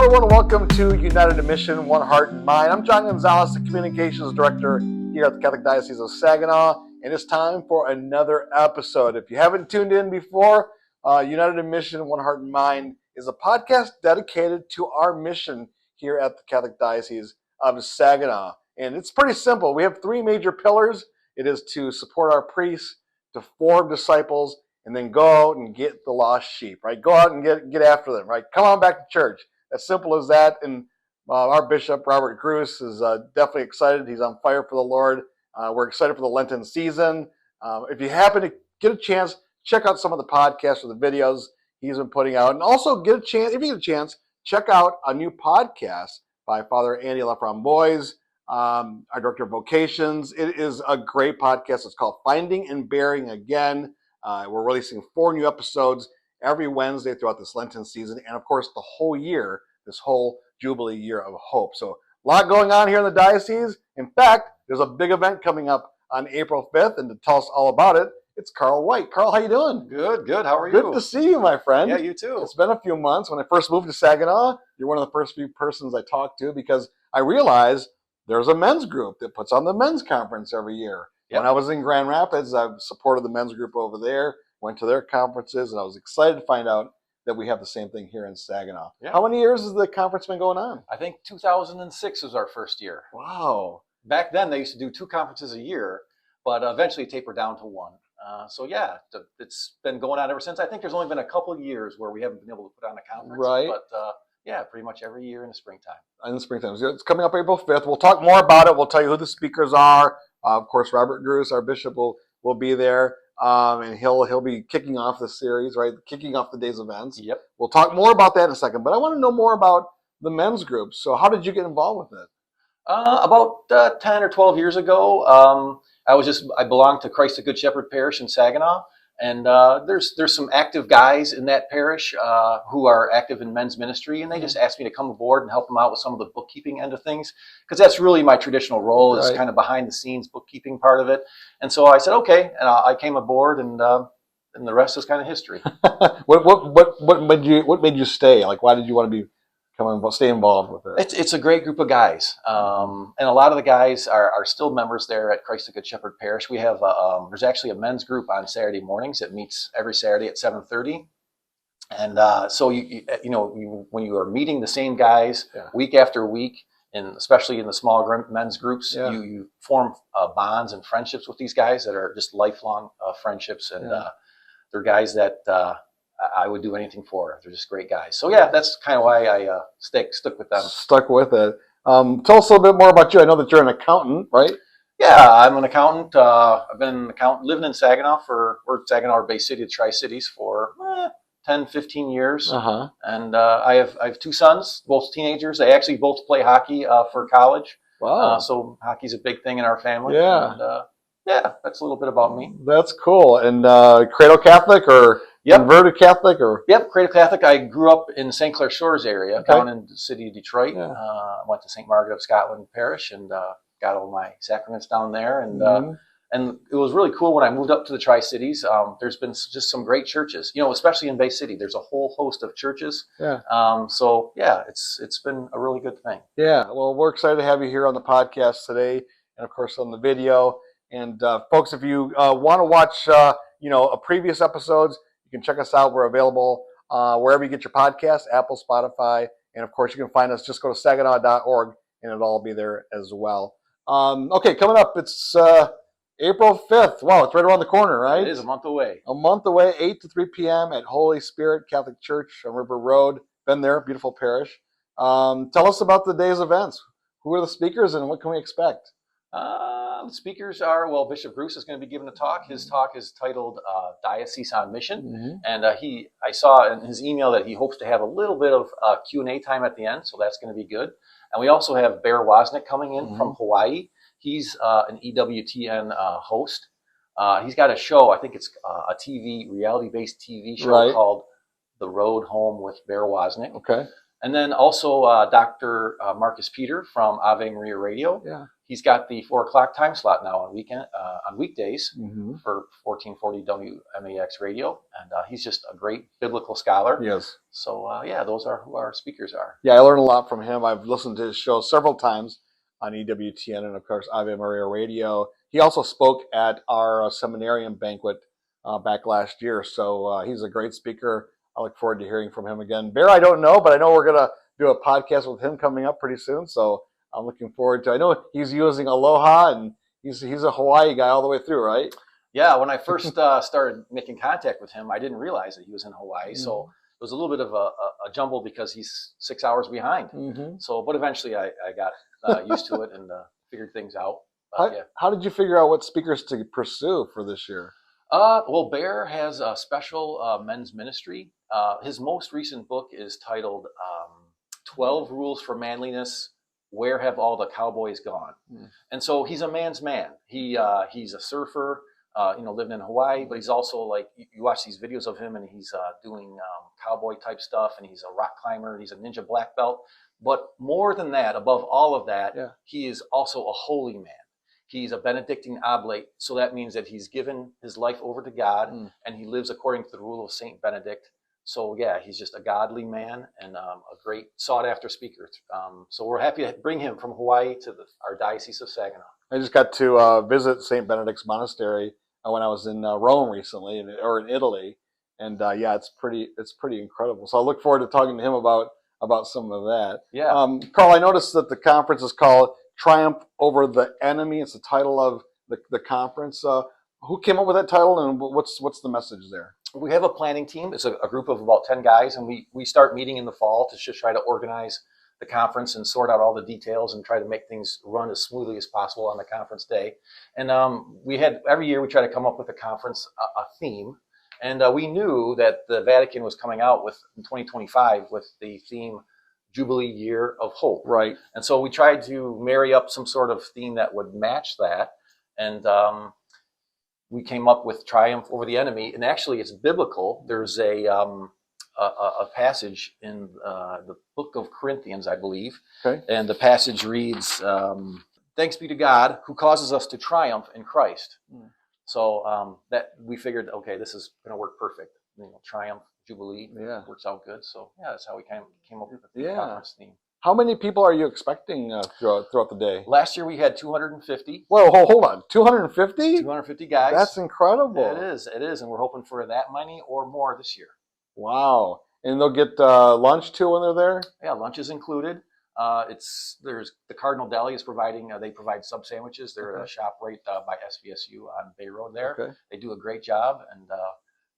everyone. Welcome to United in Mission, One Heart and Mind. I'm John Gonzalez, the Communications Director here at the Catholic Diocese of Saginaw, and it's time for another episode. If you haven't tuned in before, United in Mission, One Heart and Mind is a podcast dedicated to our mission here at the Catholic Diocese of Saginaw. And it's pretty simple. We have three major pillars. It is to support our priests, to form disciples, and then go out and get the lost sheep, right? Go out and get after them, right? Come on back to church. As simple as that. And our Bishop, Robert Gruss, is definitely excited. He's on fire for the Lord. We're excited for the Lenten season. If you happen to get a chance, check out some of the podcasts or the videos he's been putting out. And also get a chance, if you get a chance, check out a new podcast by Father Andy Laframboise, our Director of Vocations. It is a great podcast. It's called Finding and Bearing Again. We're releasing 4 new episodes every Wednesday throughout this Lenten season, and of course the whole year, this whole Jubilee year of hope. So a lot going on here in the diocese. In fact, there's a big event coming up on April 5th, and to tell us all about it, it's Karl White. Karl, how you doing? Good. How are you? Good to see you, my friend. Yeah, you too. It's been a few months. When I first moved to Saginaw, you're one of the first few persons I talked to because I realized there's a men's group that puts on the men's conference every year. Yep. When I was in Grand Rapids, I supported the men's group over there, went to their conferences, and I was excited to find out that we have the same thing here in Saginaw. Yeah. How many years has the conference been going on? I think 2006 was our first year. Wow. Back then, they used to do 2 conferences a year, but eventually tapered down to 1. So yeah, it's been going on ever since. I think there's only been a couple of years where we haven't been able to put on a conference. Right. But yeah, pretty much every year in the springtime. In the springtime. It's coming up April 5th. We'll talk more about it. We'll tell you who the speakers are. Of course, Robert Gruss, our bishop, will be there. And he'll be kicking off the series, right? Kicking off the day's events. Yep. We'll talk more about that in a second. But I want to know more about the men's group. So how did you get involved with it? About 10 or 12 years ago, I belonged to Christ the Good Shepherd Parish in Saginaw. And there's some active guys in that parish who are active in men's ministry, and they just asked me to come aboard and help them out with some of the bookkeeping end of things, because that's really my traditional role, is kind of behind the scenes bookkeeping part of it. And so I said okay, and I came aboard, and the rest is kind of history. What made you stay? Like, why did you want to stay involved with it? It's a great group of guys, and a lot of the guys are still members there at Christ the Good Shepherd Parish. We have there's actually a men's group on Saturday mornings that meets every Saturday at 7:30, and so when you are meeting the same guys week after week, and especially in the small men's groups, you form bonds and friendships with these guys that are just lifelong friendships, and they're guys that I would do anything for. They're just great guys. So yeah, that's kind of why I stuck with them. Stuck with it. Tell us a little bit more about you. I know that you're an accountant, right? Yeah, I'm an accountant. I've been an accountant living in Saginaw we're Saginaw Bay City, the Tri-Cities, for 10, 15 years. Uh-huh. And I have 2 sons, both teenagers. They actually both play hockey for college. Wow. So hockey's a big thing in our family. Yeah. And, yeah, that's a little bit about me. That's cool. And Cradle Catholic or converted Catholic? Or Yep, Cradle Catholic. I grew up in St. Clair Shores area, down in the city of Detroit. Yeah. Went to St. Margaret of Scotland Parish and got all my sacraments down there. And it was really cool when I moved up to the Tri-Cities. There's been just some great churches, especially in Bay City. There's a whole host of churches. Yeah. So yeah, it's been a really good thing. Yeah. Well, we're excited to have you here on the podcast today, and of course on the video. And folks, if you want to watch, previous episodes, you can check us out. We're available wherever you get your podcasts, Apple, Spotify, and of course you can find us. Just go to saginaw.org, and it'll all be there as well. Okay, coming up, it's April 5th. Wow, it's right around the corner, right? It is a month away. 8 to 3 p.m. at Holy Spirit Catholic Church on River Road. Been there, beautiful parish. Tell us about the day's events. Who are the speakers, and what can we expect? The speakers are, Bishop Gruss is going to be giving a talk. His talk is titled Diocese on Mission. And I saw in his email that he hopes to have a little bit of Q&A time at the end, so that's going to be good. And we also have Bear Wozniak coming in from Hawaii. He's an EWTN host. He's got a show, I think it's a reality-based TV show called The Road Home with Bear Wozniak. Okay. And then also Dr. Marcus Peter from Ave Maria Radio. Yeah. he's got the 4 o'clock time slot now on weekdays Mm-hmm. for 1440 WMAX radio, and he's just a great biblical scholar. Yes. So yeah, those are who our speakers are. Yeah, I learned a lot from him. I've listened to his show several times on EWTN and, of course, Ave Maria Radio. He also spoke at our seminarian banquet back last year. So he's a great speaker. I look forward to hearing from him again. Bear, I don't know, but I know we're going to do a podcast with him coming up pretty soon. So I'm looking forward to. I know he's using Aloha, and he's a Hawaii guy all the way through, right? Yeah, when I first started making contact with him, I didn't realize that he was in Hawaii. Mm-hmm. So it was a little bit of a jumble because he's 6 hours behind. Mm-hmm. So, but eventually I got used to it and figured things out. How did you figure out what speakers to pursue for this year? Well, Bear has a special men's ministry. His most recent book is titled 12 Rules for Manliness, Where Have All the Cowboys Gone? Mm. And so he's a man's man. He's a surfer, living in Hawaii, but he's also like, you watch these videos of him and he's doing cowboy type stuff, and he's a rock climber, he's a ninja black belt. But more than that, above all of that, he is also a holy man. He's a Benedictine oblate, so that means that he's given his life over to God, and he lives according to the rule of Saint Benedict. So yeah, he's just a godly man and a great sought-after speaker. So we're happy to bring him from Hawaii to our Diocese of Saginaw. I just got to visit Saint Benedict's Monastery when I was in Rome recently, or in Italy, and yeah, it's pretty incredible. So I look forward to talking to him about some of that. Yeah, Karl, I noticed that the conference is called Triumph Over the Enemy. It's the title of the conference. Who came up with that title, and what's the message there? We have a planning team. It's a group of about 10 guys, and we start meeting in the fall to just try to organize the conference and sort out all the details and try to make things run as smoothly as possible on the conference day. And every year we try to come up with a conference a theme, and we knew that the Vatican was coming out with in 2025 with the theme Jubilee Year of Hope. Right. And so we tried to marry up some sort of theme that would match that, and we came up with Triumph Over the Enemy, and actually it's biblical. There's a passage in the book of Corinthians, I believe, and the passage reads, "Thanks be to God who causes us to triumph in Christ." So that we figured, okay, this is going to work perfect. Triumph, Jubilee, works out good. So yeah, that's how we came up with the conference theme. How many people are you expecting throughout the day? Last year we had 250. Whoa, hold on, 250? 250 guys. That's incredible. It is, and we're hoping for that many or more this year. Wow. And they'll get lunch too when they're there? Yeah, lunch is included. There's the Cardinal Deli is providing. They provide sub sandwiches. They're at a shop right by SVSU on Bay Road there. Okay. They do a great job, and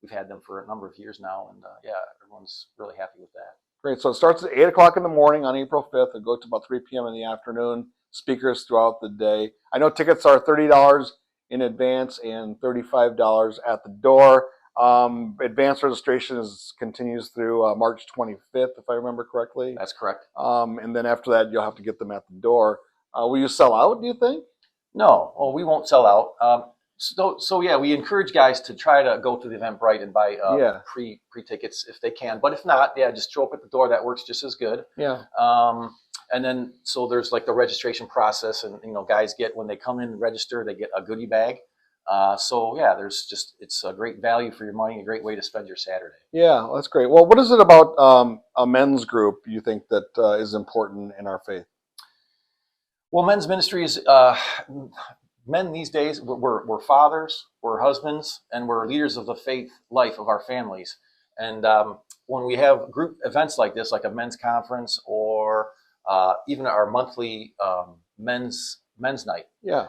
we've had them for a number of years now. And yeah, everyone's really happy with that. Great. So it starts at 8 o'clock in the morning on April 5th. It goes to about 3 p.m. in the afternoon. Speakers throughout the day. I know tickets are $30 in advance and $35 at the door. Advanced registration continues through March 25th, if I remember correctly. That's correct. And then after that, you'll have to get them at the door. Will you sell out, do you think? No. Oh, we won't sell out. So yeah, we encourage guys to try to go to the Eventbrite and buy pre-tickets if they can. But if not, just show up at the door. That works just as good. Yeah. And then so there's like the registration process, and guys get, when they come in and register, they get a goodie bag. So yeah, it's a great value for your money, a great way to spend your Saturday. Yeah, that's great. Well, what is it about a men's group you think that is important in our faith? Well, men's ministry is men these days. We're fathers, we're husbands, and we're leaders of the faith life of our families. And when we have group events like this, like a men's conference or even our monthly men's night. Yeah.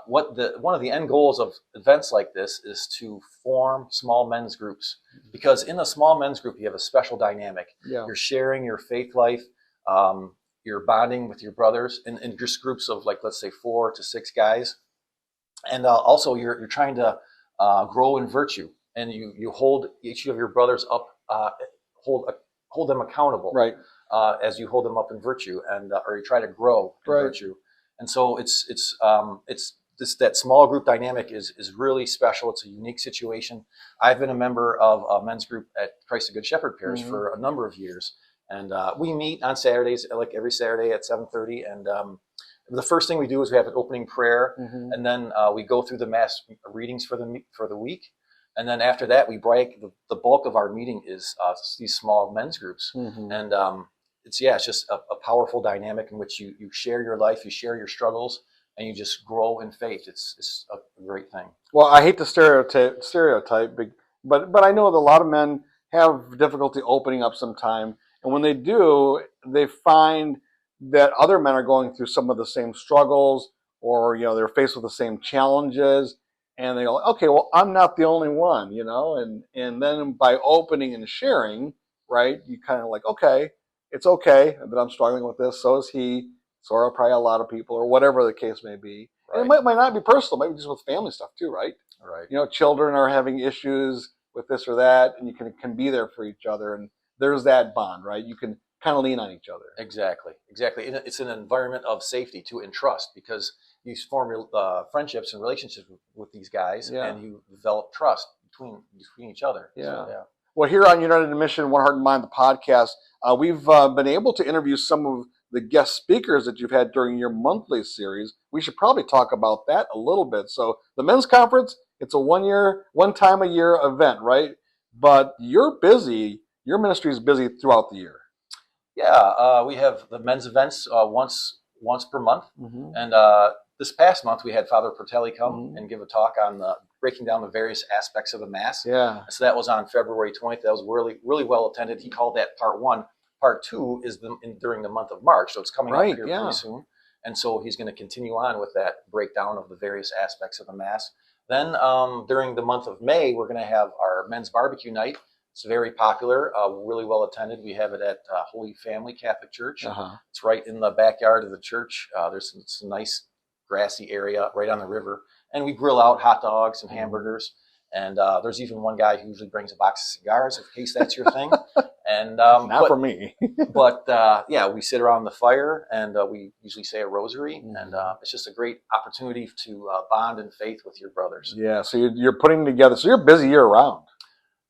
One of the end goals of events like this is to form small men's groups, because in a small men's group you have a special dynamic. Yeah. You're sharing your faith life. You're bonding with your brothers in just groups of, like, let's say 4 to 6 guys, and also you're trying to grow in virtue, and you hold each of your brothers up, hold them accountable. Right. As you hold them up in virtue, and or you try to grow in virtue. And so it's that small group dynamic is really special. It's a unique situation. I've been a member of a men's group at Christ the Good Shepherd Parish for a number of years, and we meet on Saturdays, like every Saturday at 7:30, and The first thing we do is we have an opening prayer, Mhm. and then we go through the mass readings for the week, and then after that we break. The bulk of our meeting is these small men's groups, Mhm. and it's just a powerful dynamic in which you share your life, you share your struggles, and you just grow in faith. It's a great thing. Well, I hate to stereotype, but I know that a lot of men have difficulty opening up sometime, and when they do, they find that other men are going through some of the same struggles, or they're faced with the same challenges, and they go, okay, well, I'm not the only one, and then by opening and sharing, right, you kind of like, okay, it's okay that I'm struggling with this, so is he, so are probably a lot of people, or whatever the case may be. And it might not be personal, maybe just with family stuff too, right? Right. Children are having issues with this or that, and you can be there for each other, and there's that bond, right? You can kind of lean on each other. Exactly. And it's an environment of safety too and trust, because you form friendships and relationships with these guys, Yeah. and you develop trust between each other. Yeah. So, yeah. Well, here on United in Mission, One Heart and Mind, the podcast, we've been able to interview some of the guest speakers that you've had during your monthly series. We should probably talk about that a little bit. So the men's conference, it's a one time a year event, right? But you're busy. Your ministry is busy throughout the year. Yeah, we have the men's events once per month, Mm-hmm. and this past month we had Father Pertelli come Mhm. and give a talk on breaking down the various aspects of the Mass. Yeah. So that was on February 20th. That was really well attended. He called that part one. Part two is during the month of March, so it's coming up here pretty soon. And so he's going to continue on with that breakdown of the various aspects of the Mass. Then during the month of May, we're going to have our men's barbecue night. It's very popular, really well attended. We have it at Holy Family Catholic Church. Uh-huh. It's right in the backyard of the church. There's some nice grassy area right on the river. And we grill out hot dogs and hamburgers. And there's even one guy who usually brings a box of cigars, in case that's your thing. And Not for me. But yeah, we sit around the fire, and we usually say a rosary. Mhm. And it's just a great opportunity to bond in faith with your brothers. Yeah, so you're putting together, so you're busy year round.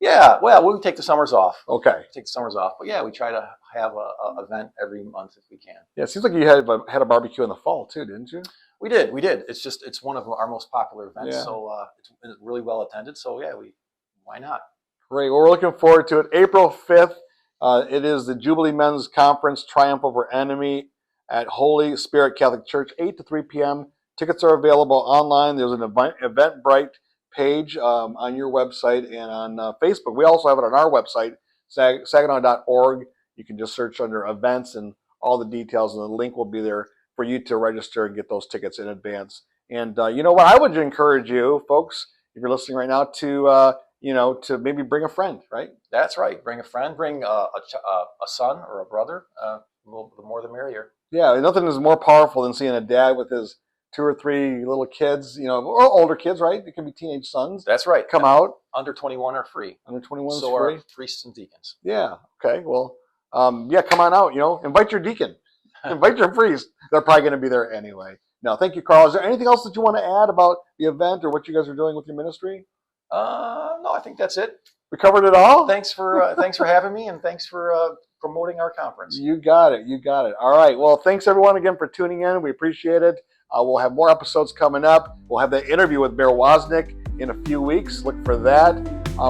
Yeah, well, we take the summers off. Okay. Take the summers off. But yeah, we try to have a event every month if we can. Yeah, it seems like you had a barbecue in the fall too, didn't you? We did. It's one of our most popular events. Yeah. So it's really well attended. So yeah, why not? Great. Well, we're looking forward to it. April 5th, it is the Jubilee Men's Conference, Triumph Over Enemy at Holy Spirit Catholic Church, 8 to 3 p.m. Tickets are available online. There's an Eventbrite page on your website and on Facebook. We also have it on our website, saginaw.org. You can just search under events and all the details, and the link will be there for you to register and get those tickets in advance. And you know what? I would encourage you, folks, if you're listening right now, to maybe bring a friend, right? That's right. Bring a friend. Bring a son or a brother. The more the merrier. Yeah, nothing is more powerful than seeing a dad with his 2 or 3 little kids, or older kids, right? It can be teenage sons. That's right. Come out. Under 21 are free. Under 21 is so free. Are priests and deacons. Yeah. Okay. Well, yeah, come on out. Invite your deacon. Invite your priest. They're probably going to be there anyway. No, thank you, Karl. Is there anything else that you want to add about the event or what you guys are doing with your ministry? No, I think that's it. We covered it all. Thanks for having me, and thanks for promoting our conference. You got it. All right. Well, thanks everyone again for tuning in. We appreciate it. We'll have more episodes coming up. We'll have that interview with Mayor Wozniak in a few weeks. Look for that.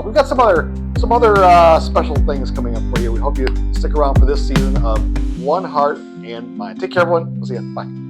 We've got some other special things coming up for you. We hope you stick around for this season of One Heart and Mind. Take care, everyone. We'll see you. Bye.